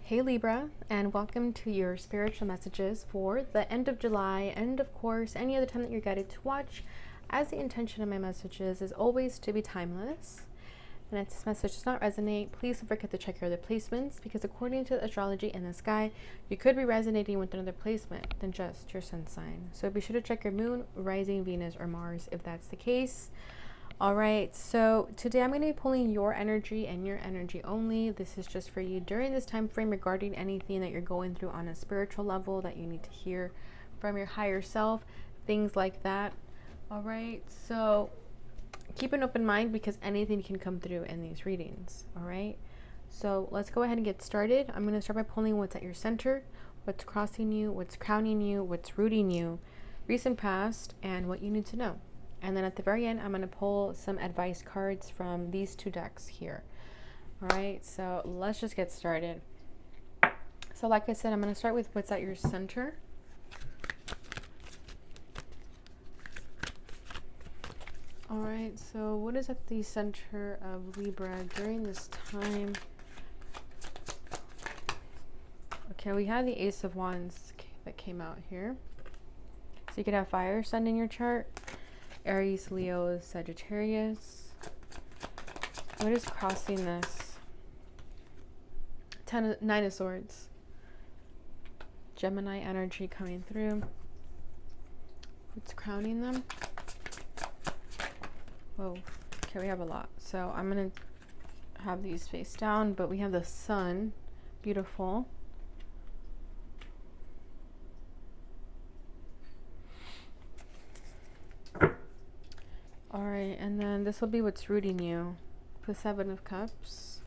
Hey Libra, and welcome to your spiritual messages for the end of July and of course any other time that you're guided to watch, as the intention of my messages is always to be timeless. And if this message does not resonate, please don't forget to check your other placements, because according to astrology in the sky, you could be resonating with another placement than just your sun sign. So be sure to check your moon, rising, Venus, or Mars if that's the case. All right, so today I'm going to be pulling your energy and your energy only. This is just for you during this time frame regarding anything that you're going through on a spiritual level that you need to hear from your higher self, things like that. All right, so keep an open mind because anything can come through in these readings. All right, so let's go ahead and get started. I'm going to start by pulling what's at your center, what's crossing you, what's crowning you, what's rooting you, recent past, and what you need to know. And then at the very end, I'm going to pull some advice cards from these two decks here. All right, so let's just get started. So like I said, I'm going to start with what's at your center. All right, so what is at the center of Libra during this time? Okay, we have the Ace of Wands that came out here. So you could have fire, sun in your chart. Aries, Leo, Sagittarius. What is crossing this? Nine of Swords. Gemini energy coming through. What's crowning them? Whoa. Okay, we have a lot. So I'm going to have these face down, but we have the sun. Beautiful. All right, and then this will be what's rooting you. The Seven of Cups.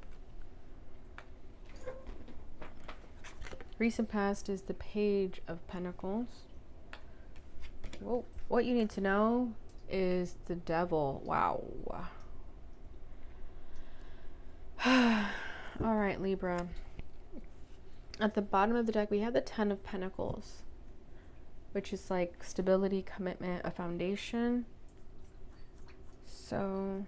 Recent past is the Page of Pentacles. Whoa. What you need to know is the Devil. Wow. All right, Libra. At the bottom of the deck, we have the Ten of Pentacles, which is like stability, commitment, a foundation. So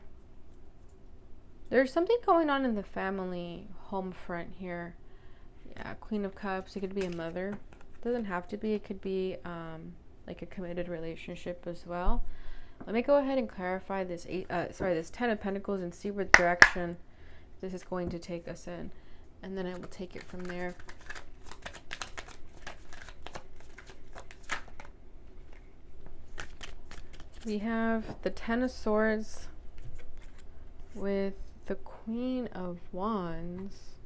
there's something going on in the family home front here. Yeah, Queen of Cups. It could be a mother. Doesn't have to be. It could be like a committed relationship as well. Let me go ahead and clarify this this Ten of Pentacles and see what direction this is going to take us in, and then I will take it from there. We have the Ten of Swords with the Queen of Wands.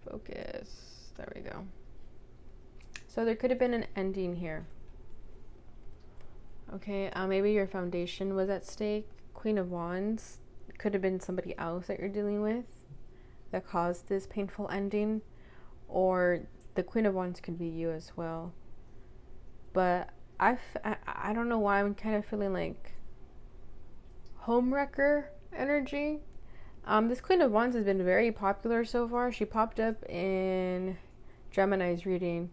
Focus. There we go. So there could have been an ending here. Okay, maybe your foundation was at stake. Queen of Wands could have been somebody else that you're dealing with that caused this painful ending, or the Queen of Wands could be you as well. But I don't know why I'm kind of feeling like homewrecker energy. This Queen of Wands has been very popular so far. She popped up in Gemini's reading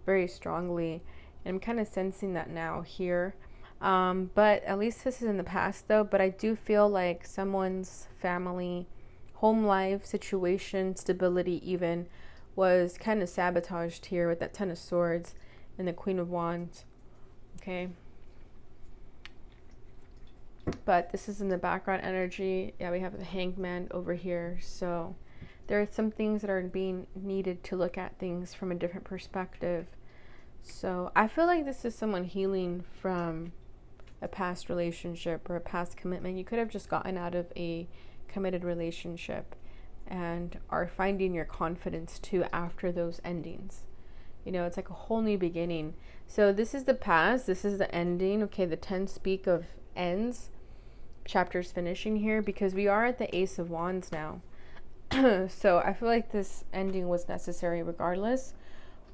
very strongly, and I'm kind of sensing that now here. But at least this is in the past though. But I do feel like someone's family, home life situation, stability even, was kind of sabotaged here with that Ten of Swords and the Queen of Wands. Okay, but this is in the background energy. Yeah, we have the Hangman over here. So there are some things that are being needed to look at things from a different perspective. So I feel like this is someone healing from a past relationship or a past commitment. You could have just gotten out of a committed relationship and are finding your confidence too after those endings. You know, it's like a whole new beginning. So this is the past. This is the ending. Okay, the 10 speak of ends. Chapter's finishing here because we are at the Ace of Wands now. So I feel like this ending was necessary regardless.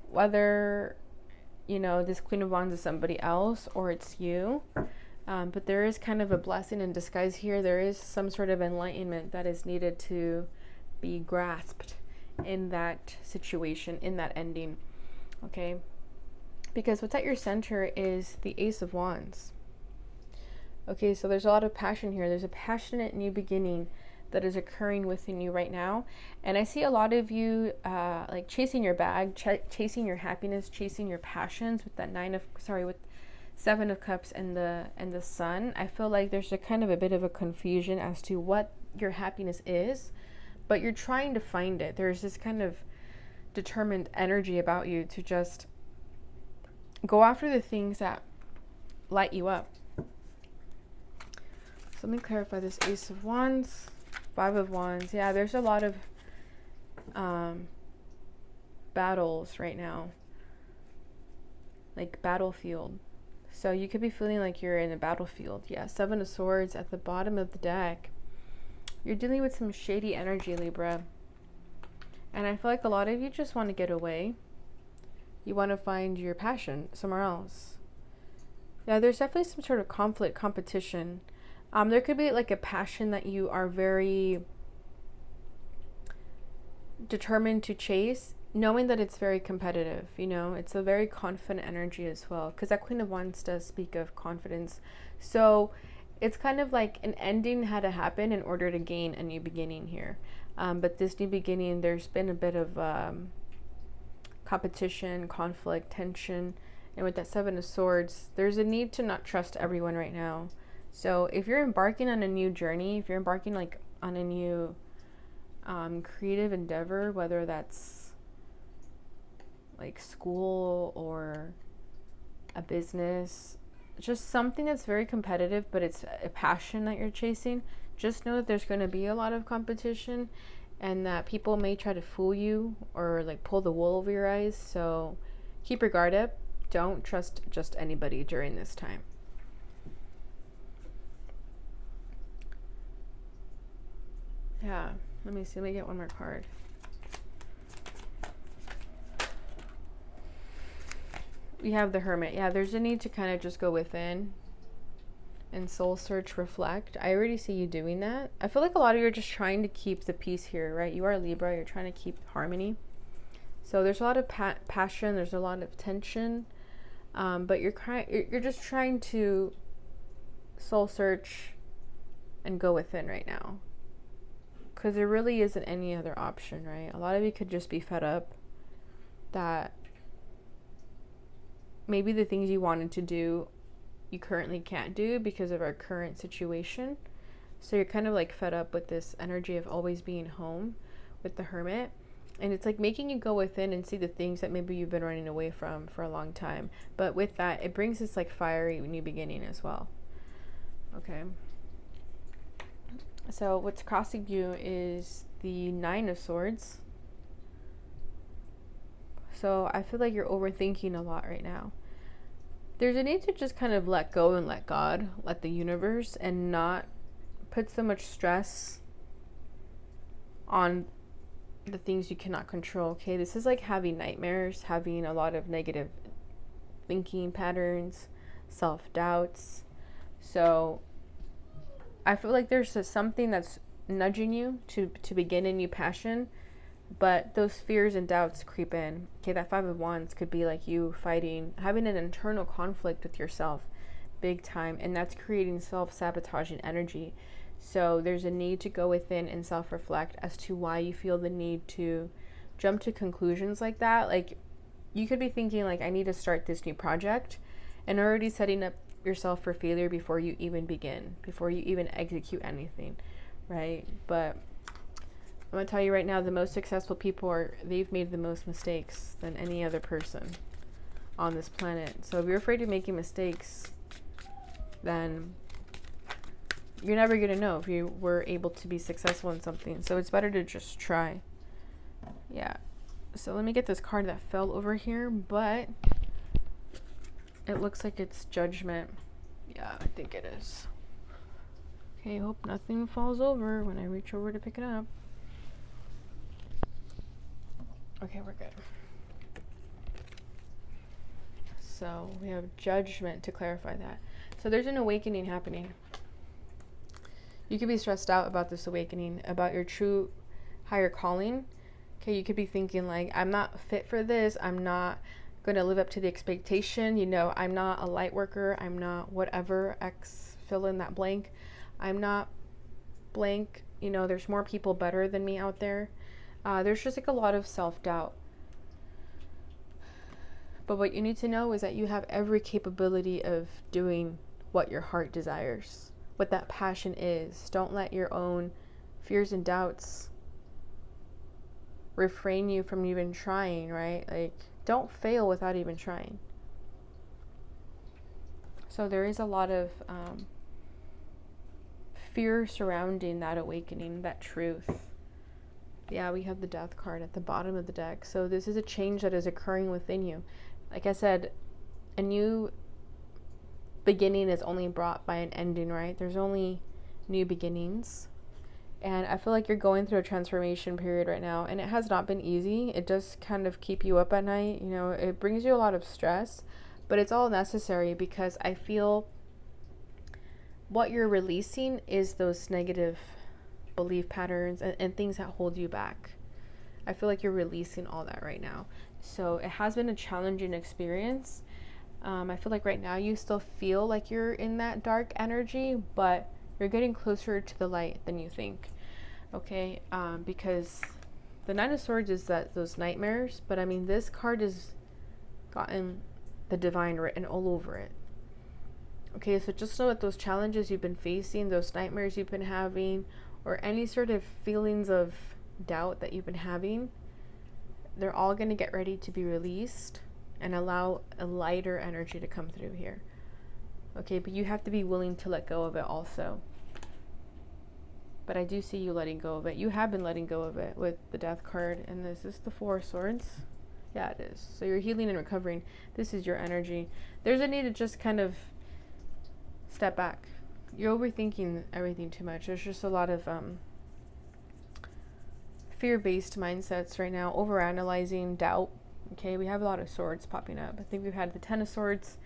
Whether, you know, this Queen of Wands is somebody else or it's you. But there is kind of a blessing in disguise here. There is some sort of enlightenment that is needed to be grasped in that situation, in that ending. Okay, because what's at your center is the Ace of Wands. Okay, so there's a lot of passion here. There's a passionate new beginning that is occurring within you right now. And I see a lot of you like chasing your bag, chasing your happiness, chasing your passions with that with Seven of Cups and the Sun. I feel like there's a kind of a bit of a confusion as to what your happiness is, but you're trying to find it. There's this kind of determined energy about you to just go after the things that light you up. So let me clarify this Ace of Wands, Five of Wands. Yeah, there's a lot of battles right now, like battlefield. So you could be feeling like you're in a battlefield. Yeah, Seven of Swords at the bottom of the deck. You're dealing with some shady energy, Libra. And I feel like a lot of you just want to get away. You want to find your passion somewhere else. Yeah, there's definitely some sort of conflict, competition. There could be like a passion that you are very determined to chase, knowing that it's very competitive. You know, it's a very confident energy as well, because that Queen of Wands does speak of confidence. So it's kind of like an ending had to happen in order to gain a new beginning here. But this new beginning, there's been a bit of competition, conflict, tension. And with that Seven of Swords, there's a need to not trust everyone right now. So if you're embarking on a new journey, if you're embarking like on a new creative endeavor, whether that's like school or a business, just something that's very competitive, but it's a passion that you're chasing, just know that there's going to be a lot of competition and that people may try to fool you or like pull the wool over your eyes. So keep your guard up. Don't trust just anybody during this time. Yeah, let me see. Let me get one more card. We have the Hermit. Yeah, there's a need to kind of just go within and soul search, reflect. I already see you doing that. I feel like a lot of you are just trying to keep the peace here, right? You are Libra. You're trying to keep harmony. So there's a lot of passion. There's a lot of tension. But you're just trying to soul search and go within right now. Because there really isn't any other option, right? A lot of you could just be fed up that maybe the things you wanted to do, you currently can't do because of our current situation. So you're kind of like fed up with this energy of always being home with the Hermit. And it's like making you go within and see the things that maybe you've been running away from for a long time. But with that, it brings this like fiery new beginning as well. Okay. So what's crossing you is the Nine of Swords. So I feel like you're overthinking a lot right now. There's a need to just kind of let go and let God, let the universe, and not put so much stress on the things you cannot control. Okay, this is like having nightmares, having a lot of negative thinking patterns, self-doubts. So I feel like there's something that's nudging you to begin a new passion, but those fears and doubts creep in. Okay, that Five of Wands could be like you fighting, having an internal conflict with yourself big time, and that's creating self-sabotaging energy. So there's a need to go within and self-reflect as to why you feel the need to jump to conclusions like that. Like you could be thinking like, I need to start this new project, and already setting up yourself for failure before you even begin, before you even execute anything, right? But I'm going to tell you right now, the most successful people they've made the most mistakes than any other person on this planet. So if you're afraid of making mistakes, then you're never going to know if you were able to be successful in something. So it's better to just try. Yeah. So let me get this card that fell over here, but it looks like it's Judgment. Yeah, I think it is. Okay, hope nothing falls over when I reach over to pick it up. Okay, we're good. So we have Judgment to clarify that. So there's an awakening happening. You could be stressed out about this awakening, about your true higher calling. Okay, you could be thinking like, I'm not fit for this. I'm not going to live up to the expectation. You know, I'm not a light worker. I'm not whatever, X, fill in that blank. I'm not blank. you know, there's more people better than me out there. There's just like a lot of self-doubt. But what you need to know is that you have every capability of doing what your heart desires, what that passion is. Don't let your own fears and doubts refrain you from even trying, right? Like, don't fail without even trying. So there is a lot of fear surrounding that awakening, that truth. Yeah, we have the Death card at the bottom of the deck. So this is a change that is occurring within you. Like I said, a new beginning is only brought by an ending, right? There's only new beginnings. And I feel like you're going through a transformation period right now, and it has not been easy. It does kind of keep you up at night. You know, it brings you a lot of stress, but it's all necessary, because I feel what you're releasing is those negative belief patterns and things that hold you back. I feel like you're releasing all that right now. So it has been a challenging experience. I feel like right now you still feel like you're in that dark energy, but you're getting closer to the light than you think. Okay, because the Nine of Swords is those nightmares, but I mean, this card has gotten the divine written all over it. Okay, so just know that those challenges you've been facing, those nightmares you've been having, or any sort of feelings of doubt that you've been having, they're all going to get ready to be released and allow a lighter energy to come through here. Okay, but you have to be willing to let go of it also. But I do see you letting go of it. You have been letting go of it with the Death card. And this is the Four of Swords. Yeah, it is. So you're healing and recovering. This is your energy. There's a need to just kind of step back. You're overthinking everything too much. There's just a lot of fear-based mindsets right now. Overanalyzing, doubt. Okay, we have a lot of swords popping up. I think we've had the Ten of Swords.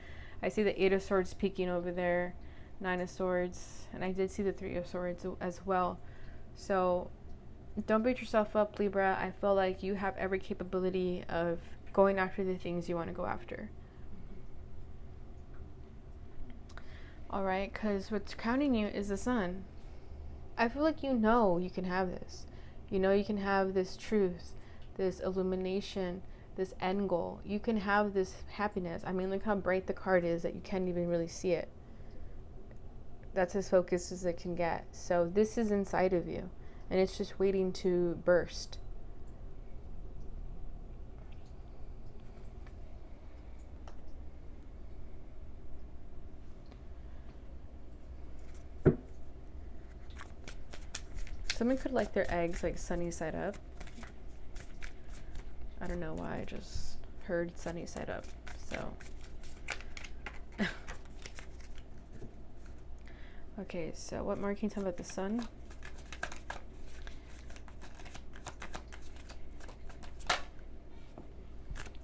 I see the Eight of Swords peeking over there. Nine of Swords, and I did see the Three of Swords as well. So don't beat yourself up, Libra. I feel like you have every capability of going after the things you want to go after. All right, because what's crowning you is the Sun. I feel like you know you can have this. You know you can have this truth, this illumination, this end goal. You can have this happiness. I mean, look how bright the card is that you can't even really see it. That's as focused as it can get. So this is inside of you, and it's just waiting to burst. Someone could like their eggs like sunny side up. I don't know why, I just heard sunny side up. So okay, so what more can you tell about the Sun?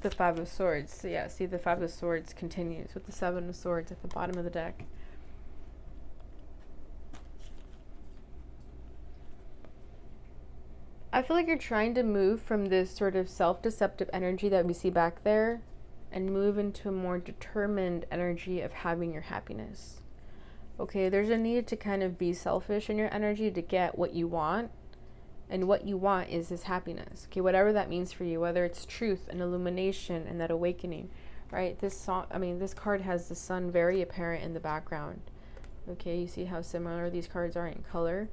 The Five of Swords. So yeah, see, the Five of Swords continues with the Seven of Swords at the bottom of the deck. I feel like you're trying to move from this sort of self-deceptive energy that we see back there and move into a more determined energy of having your happiness. Okay, there's a need to kind of be selfish in your energy to get what you want. And what you want is this happiness. Okay, whatever that means for you, whether it's truth and illumination and that awakening, right? This card has the Sun very apparent in the background. Okay, you see how similar these cards are in color.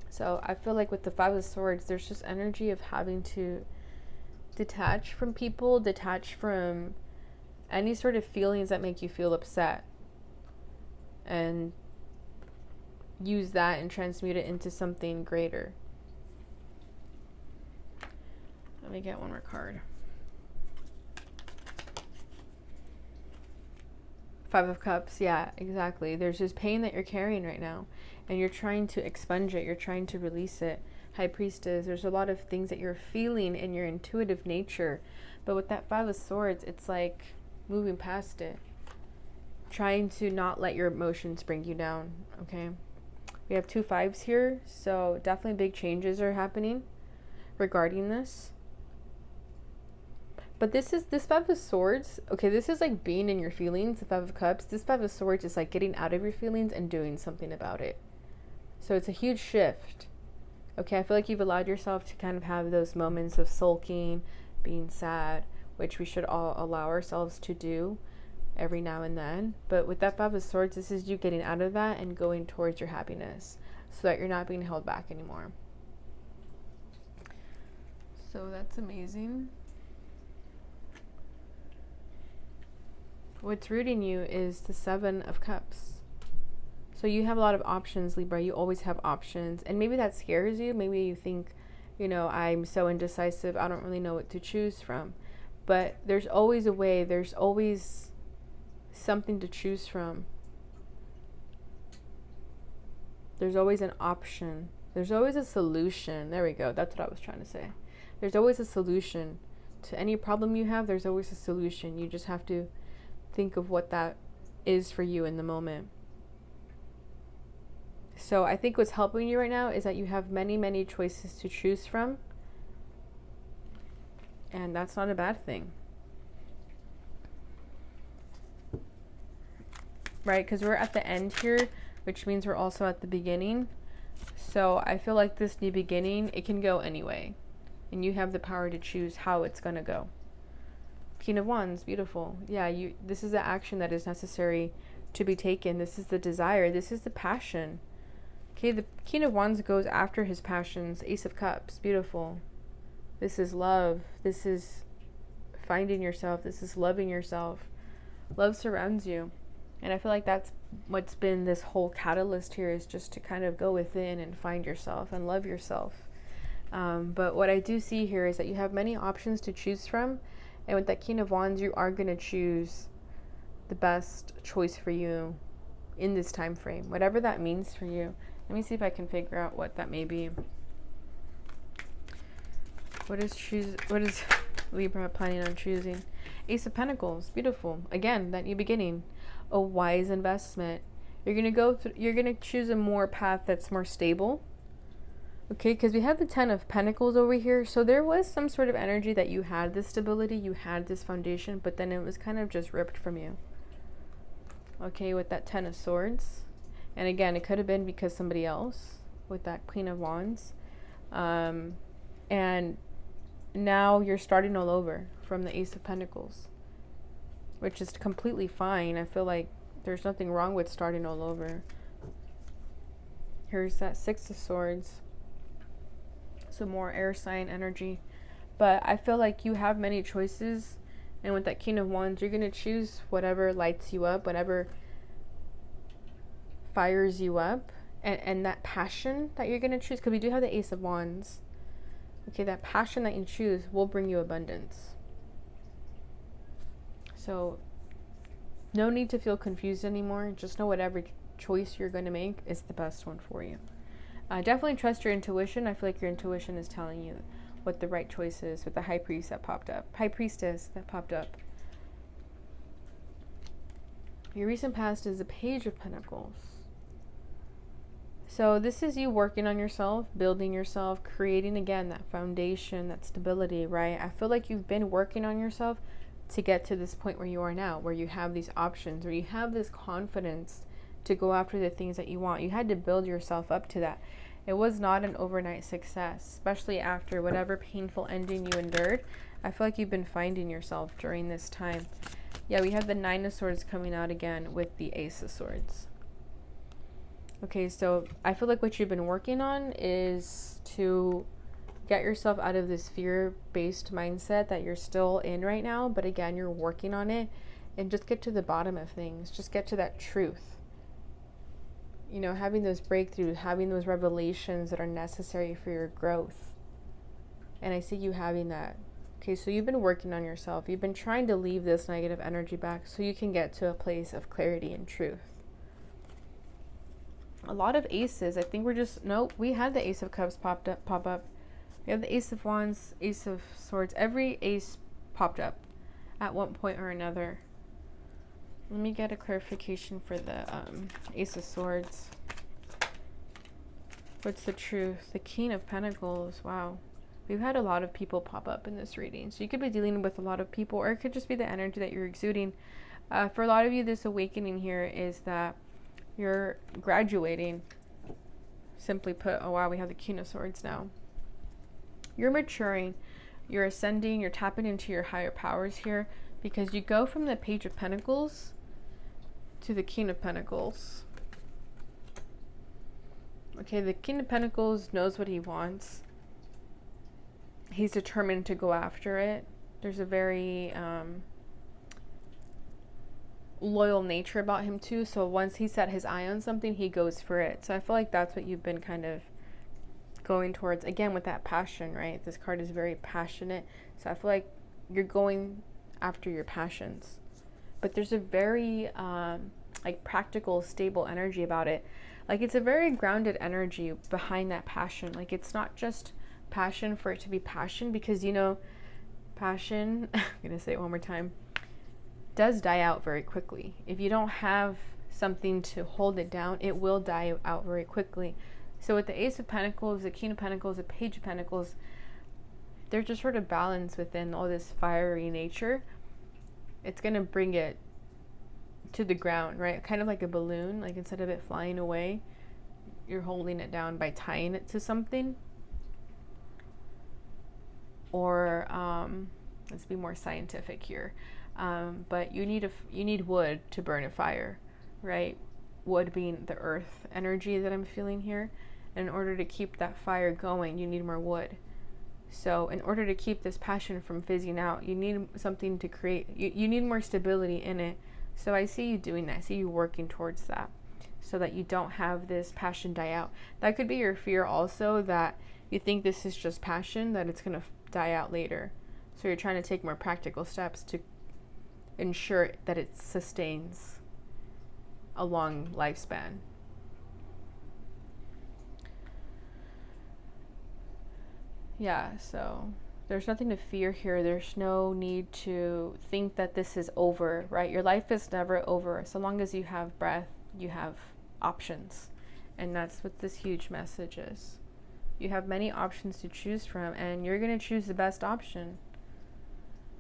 So I feel like with the Five of Swords, there's just energy of having to detach from people, detach from any sort of feelings that make you feel upset, and use that and transmute it into something greater. Let me get one more card. Five of Cups. Yeah, exactly. There's this pain that you're carrying right now, and you're trying to expunge it. You're trying to release it. High Priestess. There's a lot of things that you're feeling in your intuitive nature, but with that Five of Swords, it's like moving past it, trying to not let your emotions bring you down. Okay, we have two fives here, so definitely big changes are happening regarding this. But this Five of Swords, okay, this is like being in your feelings. The Five of Cups, this Five of Swords is like getting out of your feelings and doing something about it. So it's a huge shift. Okay, I feel like you've allowed yourself to kind of have those moments of sulking, being sad, which we should all allow ourselves to do every now and then. But with that Five of Swords, this is you getting out of that and going towards your happiness so that you're not being held back anymore. So that's amazing. What's rooting you is the Seven of Cups. So you have a lot of options, Libra. You always have options. And maybe that scares you. Maybe you think, you know, I'm so indecisive, I don't really know what to choose from. But there's always a way. There's always something to choose from. There's always an option. There's always a solution. There we go. That's what I was trying to say. There's always a solution. To any problem you have, there's always a solution. You just have to think of what that is for you in the moment. So I think what's helping you right now is that you have many, many choices to choose from. And that's not a bad thing. Right? Because we're at the end here, which means we're also at the beginning. So I feel like this new beginning, it can go anyway. And you have the power to choose how it's going to go. King of Wands, beautiful. Yeah, this is the action that is necessary to be taken. This is the desire. This is the passion. Okay, the King of Wands goes after his passions. Ace of Cups, beautiful. This is love. This is finding yourself. This is loving yourself. Love surrounds you. And I feel like that's what's been this whole catalyst here, is just to kind of go within and find yourself and love yourself. But what I do see here is that you have many options to choose from. And with that King of Wands, you are going to choose the best choice for you in this time frame, whatever that means for you. Let me see if I can figure out what that may be. What is Libra planning on choosing? Ace of Pentacles, beautiful. Again, that new beginning, a wise investment. You're going to choose a more path that's more stable. Okay, because we have the Ten of Pentacles over here. So there was some sort of energy that you had this stability, you had this foundation, but then it was kind of just ripped from you. Okay, with that Ten of Swords. And again, it could have been because somebody else with that Queen of Wands. And now you're starting all over from the Ace of Pentacles, which is completely fine. I feel like there's nothing wrong with starting all over. Here's that Six of Swords. So more air sign energy. But I feel like you have many choices. And with that King of Wands, you're going to choose whatever lights you up, whatever fires you up. And that passion that you're going to choose, because we do have the Ace of Wands. Okay, that passion that you choose will bring you abundance. So no need to feel confused anymore. Just know whatever choice you're going to make is the best one for you. Definitely trust your intuition. I feel like your intuition is telling you what the right choice is with the High Priestess that popped up. Your recent past is the Page of Pentacles. So this is you working on yourself, building yourself, creating again that foundation, that stability, right? I feel like you've been working on yourself to get to this point where you are now, where you have these options, where you have this confidence to go after the things that you want. You had to build yourself up to that. It was not an overnight success, especially after whatever painful ending you endured. I feel like you've been finding yourself during this time. Yeah, we have the Nine of Swords coming out again with the Ace of Swords. Okay, so I feel like what you've been working on is to get yourself out of this fear-based mindset that you're still in right now. But again, you're working on it, and just get to the bottom of things. Just get to that truth. You know, having those breakthroughs, having those revelations that are necessary for your growth. And I see you having that. Okay, so you've been working on yourself. You've been trying to leave this negative energy back so you can get to a place of clarity and truth. A lot of aces. I think we had the Ace of Cups pop up. We have the Ace of Wands, Ace of Swords. Every ace popped up at one point or another. Let me get a clarification for the Ace of Swords. What's the truth? The King of Pentacles. Wow. We've had a lot of people pop up in this reading. So you could be dealing with a lot of people, or it could just be the energy that you're exuding. For a lot of you, this awakening here is that you're graduating. simply put. Oh wow, we have the King of Swords now. You're maturing, you're ascending, you're tapping into your higher powers here, because you go from the Page of Pentacles to the King of Pentacles. Okay, the King of Pentacles knows what he wants. He's determined to go after it. There's a very loyal nature about him too. So once he set his eye on something, he goes for it. So I feel like that's what you've been kind of going towards. Again, with that passion, right? This card is very passionate. So I feel like you're going after your passions. But there's a very like practical, stable energy about it. Like it's a very grounded energy behind that passion. Like it's not just passion for it to be passion, because you know, passion, I'm gonna say it one more time, does die out very quickly. If you don't have something to hold it down, it will die out very quickly. So with the Ace of Pentacles, the King of Pentacles, the Page of Pentacles, they're just sort of balanced within all this fiery nature. It's gonna bring it to the ground, right? Kind of like a balloon. Like instead of it flying away, you're holding it down by tying it to something. Or let's be more scientific here. But you need wood to burn a fire, right? Wood being the earth energy that I'm feeling here. And in order to keep that fire going, you need more wood. So in order to keep this passion from fizzing out, you need something to create. You need more stability in it. So I see you doing that. I see you working towards that, so that you don't have this passion die out. That could be your fear also, that you think this is just passion, that it's going to die out later. So you're trying to take more practical steps to ensure that it sustains a long lifespan. Yeah, so there's nothing to fear here. There's no need to think that this is over, right? Your life is never over. So long as you have breath, you have options. And that's what this huge message is. You have many options to choose from, and you're going to choose the best option.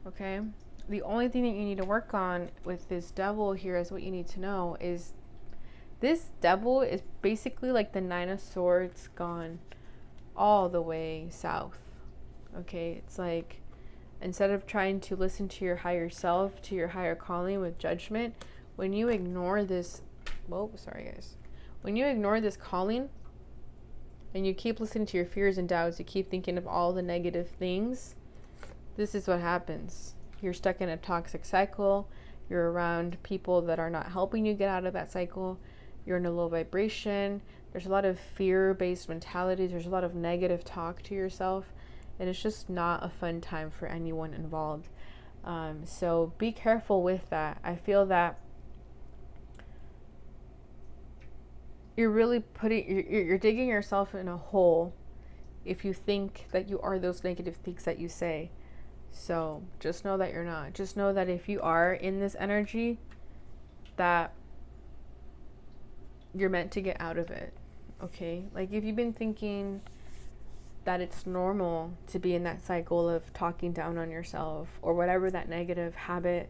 Okay? The only thing that you need to work on with this devil here is what you need to know is this devil is basically like the Nine of Swords gone all the way south. Okay? It's like instead of trying to listen to your higher self, to your higher calling with judgment, when you ignore this, when you ignore this calling and you keep listening to your fears and doubts, you keep thinking of all the negative things, this is what happens. You're stuck in a toxic cycle. You're around people that are not helping you get out of that cycle. You're in a low vibration. There's a lot of fear-based mentalities. There's a lot of negative talk to yourself. And it's just not a fun time for anyone involved. So be careful with that. I feel that you're really you're digging yourself in a hole if you think that you are those negative things that you say. So just know that you're not. Just know that if you are in this energy, that you're meant to get out of it. Okay? Like if you've been thinking that it's normal to be in that cycle of talking down on yourself, or whatever that negative habit,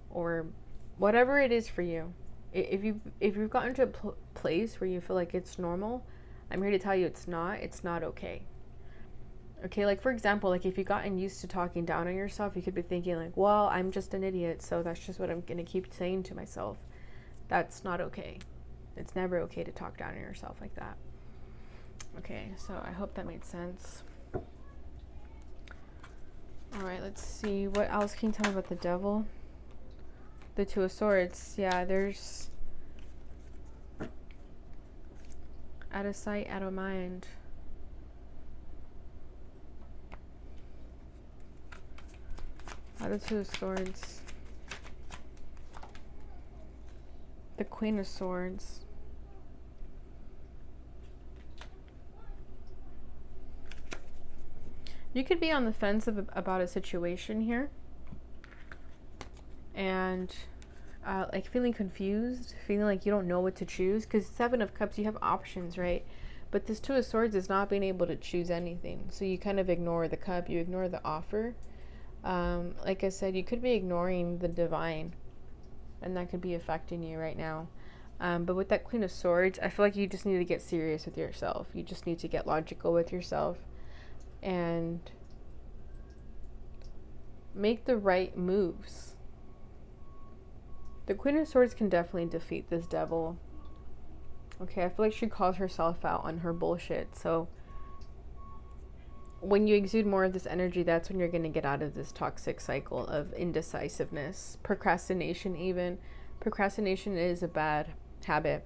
or whatever it is for you, if you've gotten to a place where you feel like it's normal, I'm here to tell you it's not okay. Okay, like for example, like if you've gotten used to talking down on yourself, you could be thinking like, well, I'm just an idiot, so that's just what I'm going to keep saying to myself. That's not okay. It's never okay to talk down on yourself like that. Okay, so I hope that made sense. All right, let's see. What else can you tell me about the devil? The Two of Swords. Yeah, there's out of sight, out of mind. The Two of Swords. The Queen of Swords. You could be on the fence about a situation here. And like feeling confused, feeling like you don't know what to choose. Because Seven of Cups, you have options, right? But this Two of Swords is not being able to choose anything. So you kind of ignore the cup, you ignore the offer. Like I said, you could be ignoring the divine, and that could be affecting you right now. But with that Queen of Swords, I feel like you just need to get serious with yourself. You just need to get logical with yourself and make the right moves. The Queen of Swords can definitely defeat this devil. Okay, I feel like she calls herself out on her bullshit. So when you exude more of this energy, that's when you're going to get out of this toxic cycle of indecisiveness, procrastination even. Procrastination is a bad habit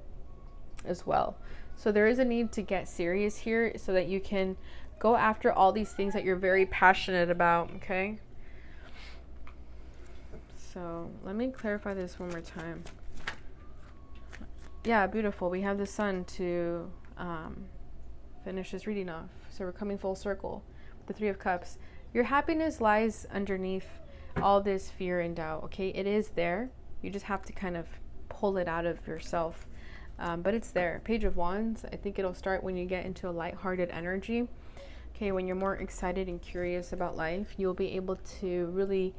as well. So there is a need to get serious here so that you can go after all these things that you're very passionate about, okay? So let me clarify this one more time. Yeah, beautiful. We have the sun to finish this reading off. So we're coming full circle. The Three of Cups. Your happiness lies underneath all this fear and doubt, okay? It is there. You just have to kind of pull it out of yourself. But it's there. Page of Wands. I think it'll start when you get into a lighthearted energy. Okay, when you're more excited and curious about life, you'll be able to really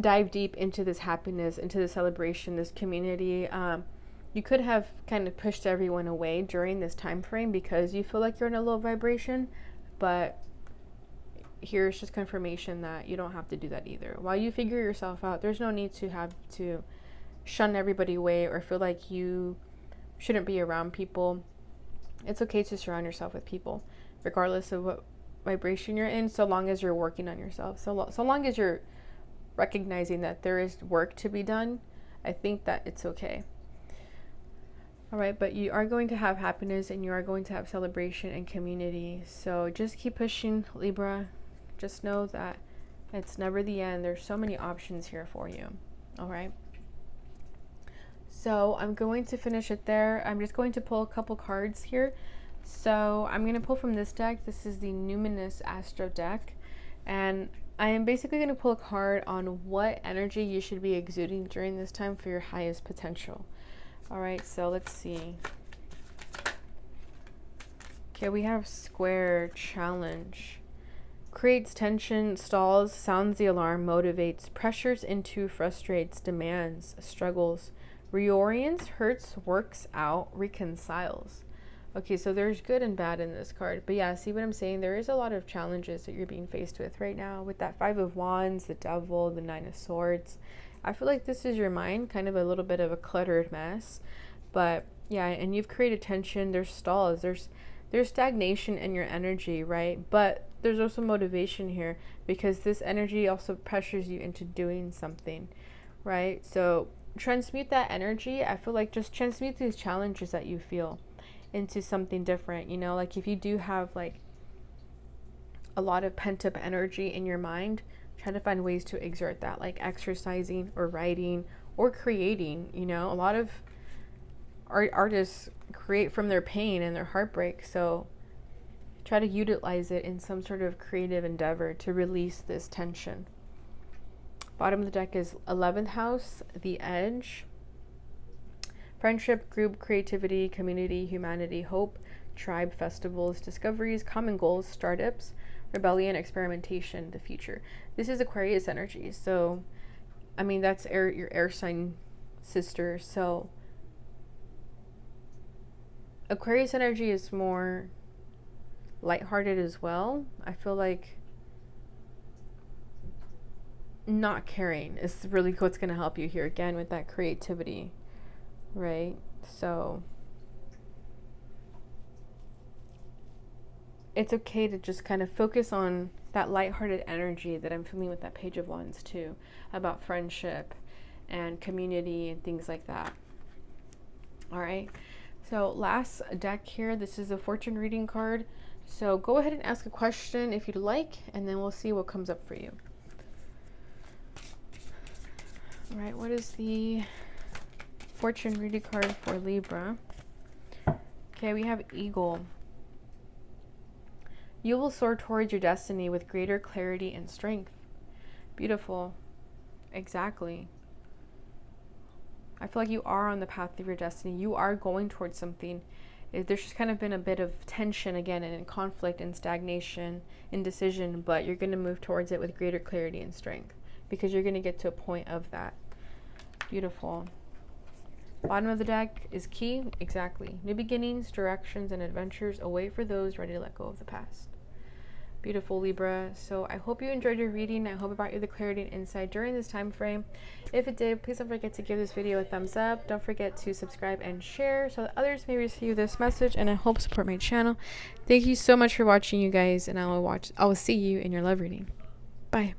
dive deep into this happiness, into the celebration, this community. You could have kind of pushed everyone away during this time frame because you feel like you're in a low vibration, but here's just confirmation that you don't have to do that either. While you figure yourself out, there's no need to have to shun everybody away or feel like you shouldn't be around people. It's okay to surround yourself with people, regardless of what vibration you're in, so long as you're working on yourself. So long as you're recognizing that there is work to be done, I think that it's okay. All right, but you are going to have happiness and you are going to have celebration and community. So just keep pushing, Libra. Just know that it's never the end. There's so many options here for you. All right. So I'm going to finish it there. I'm just going to pull a couple cards here. So I'm going to pull from this deck. This is the Numinous Astro deck. And I am basically going to pull a card on what energy you should be exuding during this time for your highest potential. All right, so let's see. Okay, we have Square Challenge. Creates tension, stalls, sounds the alarm, motivates, pressures into, frustrates, demands, struggles, reorients, hurts, works out, reconciles. Okay, so there's good and bad in this card. But yeah, see what I'm saying? There is a lot of challenges that you're being faced with right now with that Five of Wands, the Devil, the Nine of Swords. I feel like this is your mind, kind of a little bit of a cluttered mess. But yeah, and you've created tension. There's stalls. There's stagnation in your energy, right? But there's also motivation here because this energy also pressures you into doing something, right? So transmute that energy. I feel like just transmute these challenges that you feel into something different, you know, like if you do have like a lot of pent up energy in your mind, try to find ways to exert that, like exercising or writing or creating. You know, a lot of artists create from their pain and their heartbreak, so try to utilize it in some sort of creative endeavor to release this tension. Bottom of the deck is 11th house, the Edge. Friendship, group, creativity, community, humanity, hope, tribe, festivals, discoveries, common goals, startups, rebellion, experimentation, the future. This is Aquarius energy. So, I mean, that's your air sign sister. So, Aquarius energy is more lighthearted as well. I feel like not caring is really what's going to help you here again with that creativity, right? So it's okay to just kind of focus on that lighthearted energy that I'm feeling with that Page of Wands too, about friendship and community and things like that. All right, so last deck here, this is a fortune reading card. So go ahead and ask a question if you'd like, and then we'll see what comes up for you. All right, what is the fortune reading card for Libra? Okay, we have Eagle. You will soar towards your destiny with greater clarity and strength. Beautiful. Exactly. I feel like you are on the path of your destiny. You are going towards something. There's just kind of been a bit of tension again and conflict and stagnation, indecision, but you're going to move towards it with greater clarity and strength because you're going to get to a point of that. Beautiful. Bottom of the deck is key. Exactly. New beginnings, directions, and adventures await for those ready to let go of the past. Beautiful Libra. So I hope you enjoyed your reading. I hope it brought you the clarity and insight during this time frame. If it did, please don't forget to give this video a thumbs up. Don't forget to subscribe and share so that others may receive this message and I hope support my channel. Thank you so much for watching, you guys, and I will see you in your love reading. Bye.